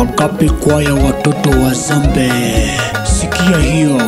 Agape kwaya watoto wa Zambe, sikia hiyo.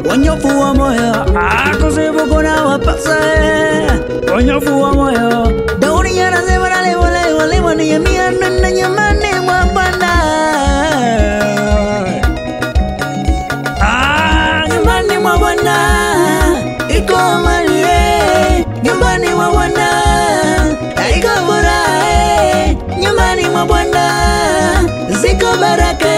Wanyofu wa moyo, akusifu kuna wapasa wanyofu wa moyo. Daudi anasema wale niyamia na nyamani mwa Bwana. Nyumbani mwa Bwana iko amani, nyumbani mwa Bwana iko furaha, nyumbani mwa Bwana ziko baraka.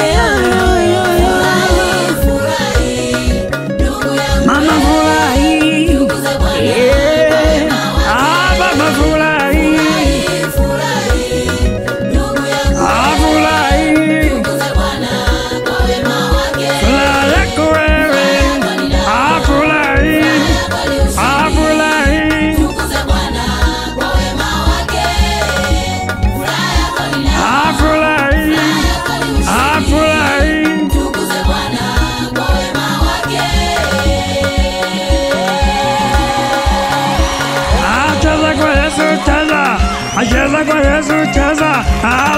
Cheza kwa Yesu cheza,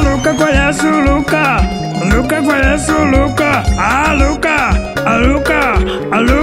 luka kwa Yesu luka, luka kwa Yesu luka, luka, luka, luka.